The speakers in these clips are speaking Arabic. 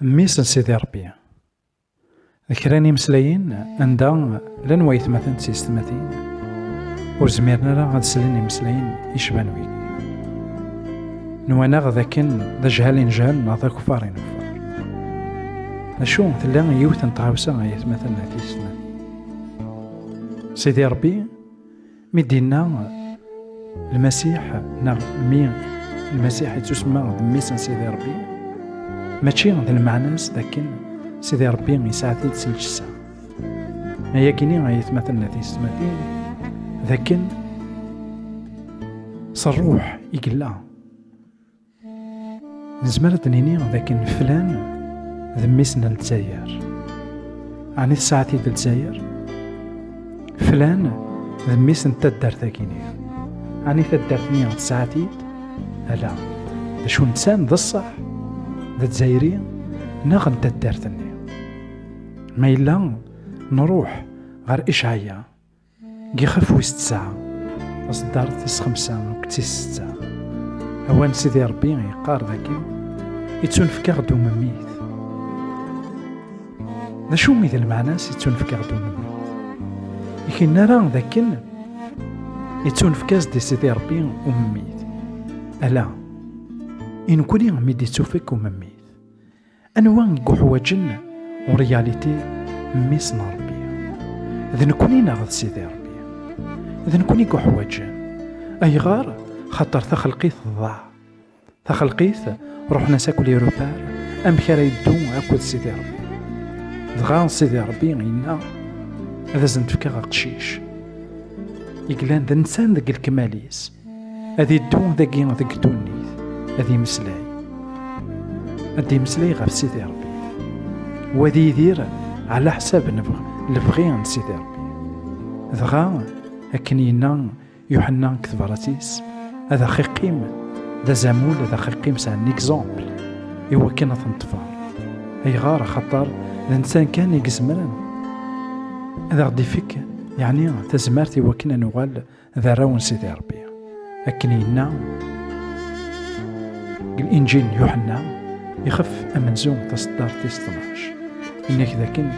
ميس سيدي ربي ذكراني مسلايين عندها لن وايت مثلا سيستماتين وزميرنا راه غاد سلني مسلايين يشبان ويكي نوانا ذاكن ذا جهالين جهال نعطا كفارين وفار اشو تلا يوث نتعاوسا غايت مثلا تيستماتين سيدي ربي مدينا المسيح مين المسيح تسمى ميسن سيدي ربي ماشي ذا المعناس لكن سيدي ربي يساعد تسلج الساعة هي كيني غايتمثلنا تيستماتين لكن صروح يقلا نزمر تنيني لكن فلان ذميسنا للجزائر عني الساعة ديال الجزائر فلان ذميسنا تدار ثاكيني عني تدارتني ساعتي لا شو نسان ذا الصح ذا الجزائري ناغن تدارتني ما إلا نروح غير إشعيا يخف وسط ساعة أصدار تيس 5 وكتيس 6 أوان سيدي ربي يقار ذاكي يتونفكا غدو مميت ذا شو ميت المعناس يتونفكا غدو مميت يكين نرى ذاكن يتونفكاز دي سيدي ربي ومميت ألا إن كوني غميدي توفيك ومميت أنوان قحواجن ورياليتي ميسنا ربي إذا نكوني ناغذ سيدي ربي إذا نكوني قحواجن أي غار خاطر تخلقيث الضاع تخلقيث روحنا ساكل يوروبار أم كرا يدو أكود سيدي ربي دغان سيدي ربي غينا هذا زنتفكا غقشيش يقلان ذا نسان ذاك الكماليس هذي الدون ذاكي ذاك دونيث هذي مسلاي هذي مسلاي غير سيدي ربي وذي يدير على حساب البغي عند سيدي ربي دغا أكنينا يوحنا كثبراتيس هذا خيقيم ذا زامول هذا خيقيم سان اكزومبل إوا كنا تنطفار أي غار خطر الإنسان كان يقزمرن هذا غدي فيك يعني تزمرتي وكنا نغال ذا راون سيدي ربي أكنينا الإنجيل يوحنا يخف أمنزوم تصدر تيس 12 إنك ذاكن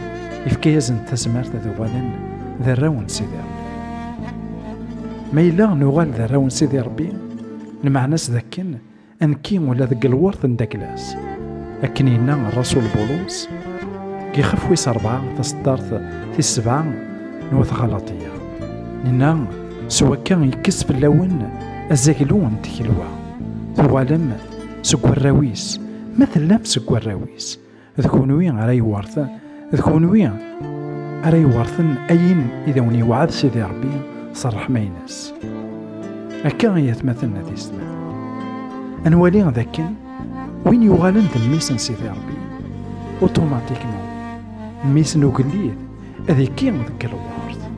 يفكيزن تزمرت ذوالا ذا راون سيدي ربي ما إلا نغال ذا راون سيدي ربي المعناس ذاكن أنكيم ولا ذاك الورث نداكلاس أكنينا الرسول بولوس كيخف ويس 4 تصدرت تيس 7 نوث غلطية لأن سوا كان يكسب اللون الزاكلون تكلوا ثوالم سكوا الراويس مثلا سكوا الراويس ذكونوي راي ورثة ذكونوي راي ورثن أين إذا وني وعد سيدي ربي صرح ما يناس هكا يتمثلنا تيستمع أنوالي ذاكن وين يغالن ميسن سيدي ربي أوتوماتيكمون ميسن وقليل هذي كي ذاك الورث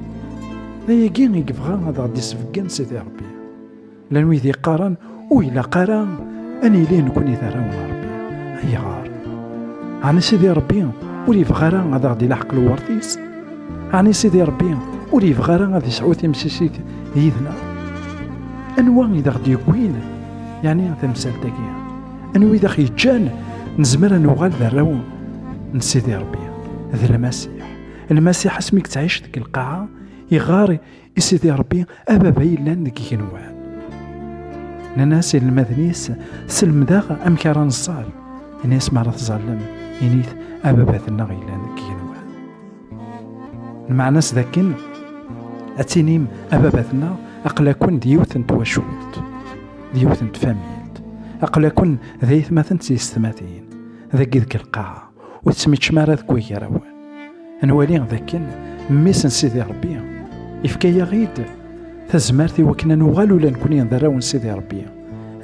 ذا كي يبغى هذا غادي يسفكن سيدي ربي لأنو يدي قارن وإلا قارن أني ليه نكون يثراون ربي هي غار عن سيدي ربي ولي فغارا هذا غادي يلحق الورثيس عن سيدي ربي ولي فغارا غادي يسعو تمسيسيت يدنا أنوا إذا غادي يكوين يعني تمثال تاكيا أنوا إذا خيجان نزمر نوغال ذراون نسيدي ربي هذا المسيح اسمك تعيش ديك القاعة يغار يسيدي ربي أبا بايلان ديك كينوان ناس المذنيس سلم داغ أم كران الصال الناس ما راه تظلم ينيث أبا باثنا غيلان ديك كينوان المعناس ذاكن أتينيم أبا باثنا أقلا كون ديوث نتواشوت ديوث نتفاميلت أقلا كون ذيث مثلا سيستماتين ذاك ذيك القاعة وتسميت شمارة ذكوي يراوان أنوالي ذاكن ميسن سيدي ربي يفكايا غيد تزمرتي وكنا نغالو لنكوني نذراون سيدي ربي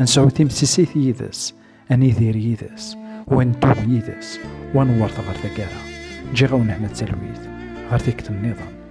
نسعو تمسيسيت يدس أني ذير يدس وانتوغ يدس وانورت غير ذاكارا جي غاون هنا التلويث غير ذيك النظام